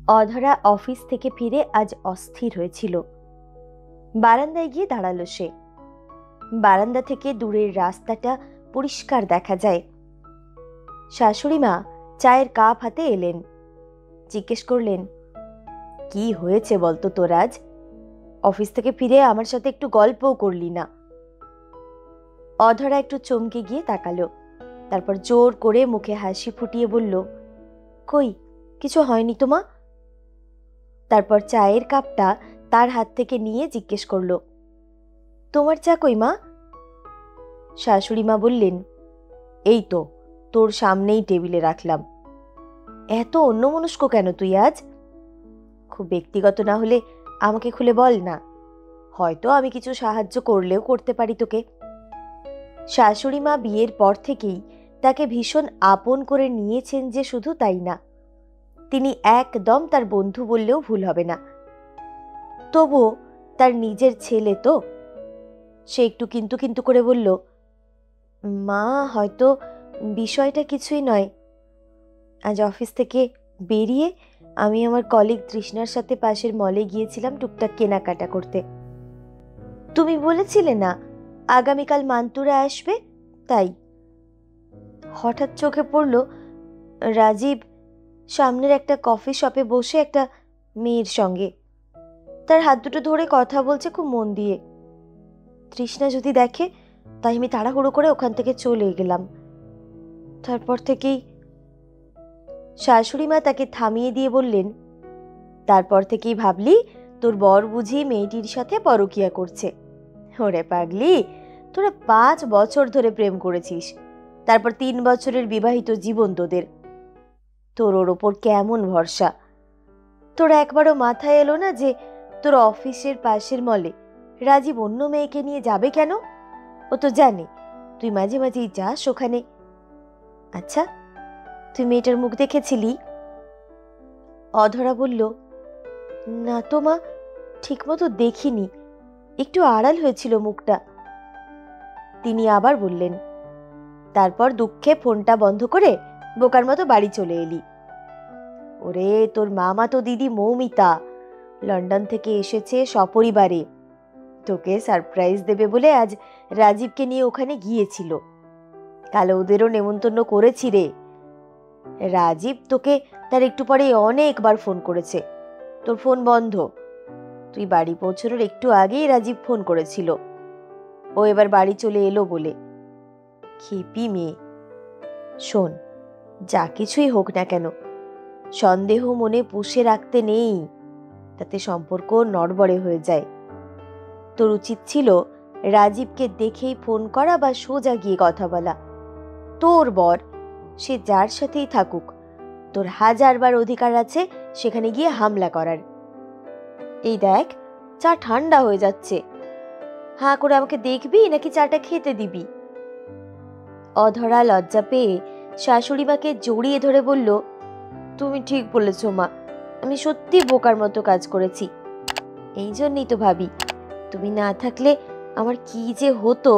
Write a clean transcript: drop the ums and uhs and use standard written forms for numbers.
অধরা অফিস থেকে ফিরে আজ অস্থির হয়েছিল। বারান্দায় গিয়ে দাঁড়ালো সে। বারান্দা থেকে দূরের রাস্তাটা পরিষ্কার দেখা যায়। শাশুড়ি মা চায়ের কাপ হাতে এলেন। জিজ্ঞেস করলেন, কি হয়েছে বলতো তোর আজ? অফিস থেকে ফিরে আমার সাথে একটু গল্পও করলি না। অধরা একটু চমকে গিয়ে তাকালো, তারপর জোর করে মুখে হাসি ফুটিয়ে বলল, কই, কিছু হয়নি তো মা। তারপর চায়ের কাপটা তার হাত থেকে নিয়ে জিজ্ঞেস করলো, তোমার চা কই মা? শাশুড়ি মা বললেন, এই তো তোর সামনেই টেবিলে রাখলাম। এত অন্যমনস্ক কেন তুই আজ? খুব ব্যক্তিগত না হলে আমাকে খুলে বল না, হয়তো আমি কিছু সাহায্য করলেও করতে পারি তোকে। শাশুড়ি মা বিয়ের পর থেকেই তাকে ভীষণ আপন করে নিয়েছেন যে শুধু তাই না, তিনি একদম তার বন্ধু বললেও ভুল হবে না। তবুও তার নিজের ছেলে তো। সে একটু কিন্তু কিন্তু করে বলল, মা, হয়তো বিষয়টা কিছুই নয়। আজ অফিস থেকে বেরিয়ে আমি আমার কলিগ তৃষ্ণার সাথে পাশের মলে গিয়েছিলাম টুকটাক কেনাকাটা করতে। তুমি বলেছিলে না আগামীকাল মান্তুরা আসবে, তাই। হঠাৎ চোখে পড়ল রাজীব সামনের একটা কফি শপে বসে একটা মেয়ের সঙ্গে তার হাত দুটো ধরে কথা বলছে খুব মন দিয়ে। তৃষ্ণা যদি দেখে, তাই আমি তাড়াহুড়ো করে ওখান থেকে চলে গেলাম। তারপর থেকেই। শাশুড়ি মা তাকে থামিয়ে দিয়ে বললেন, তারপর থেকেই ভাবলি তোর বর বুঝি মেয়েটির সাথে পরকীয়া করছে। ওরে পাগলি, তোরা 5 বছর ধরে প্রেম করেছিস, তারপর 3 বছরের বিবাহিত জীবন তোদের। তোর ওর ওপর কেমন ভরসা? তোর একবারও মাথায় এলো না যে তোর অফিসের পাশের মলে রাজীব অন্য মেয়েকে নিয়ে যাবে কেন? ও তো জানে তুই মাঝে মাঝেই যাস ওখানে। আচ্ছা, তুই মেয়েটার মুখ দেখেছিলি? অধরা বলল, না তো মা, ঠিক মতো দেখিনি, একটু আড়াল হয়েছিল মুখটা। তিনি আবার বললেন, তারপর দুঃখে ফোনটা বন্ধ করে বোকার মতো বাড়ি চলে এলি। ওরে, তোর মামা তো দিদি মৌমিতা লন্ডন থেকে এসেছে সপরিবারে, তোকে সারপ্রাইজ দেবে বলে আজ রাজীবকে নিয়ে ওখানে গিয়েছিল। কাল ওদেরও নেমন্তন্ন করেছি রে। রাজীব তোকে তার একটু পরে অনেকবার ফোন করেছে, তোর ফোন বন্ধ। তুই বাড়ি পৌঁছানোর একটু আগেই রাজীব ফোন করেছিল, ও এবার বাড়ি চলে এলো বলে। খেপি মেয়ে। শোন, যা কিছুই হোক না কেন, সন্দেহ মনে পুষে রাখতে নেই, তাতে সম্পর্ক নড়বড়ে হয়ে যায়। তোর উচিত ছিল রাজীবকে দেখেই ফোন করা বা সোজা গিয়ে কথা বলা। তোর বর, সে যার সাথেই থাকুক, তোর 1000 বার অধিকার আছে সেখানে গিয়ে হামলা করার। এই দেখ, চা ঠান্ডা হয়ে যাচ্ছে, হাঁ করে আমাকে দেখবি নাকি চাটা খেতে দিবি? অধরা লজ্জা পেয়ে শাশুড়ি মাকে জড়িয়ে ধরে বলল, তুমি ঠিক বলেছ মা, আমি সত্যি বোকার মতো কাজ করেছি। এই জন্যই তো ভাবি তুমি না থাকলে আমার কি যে হতো।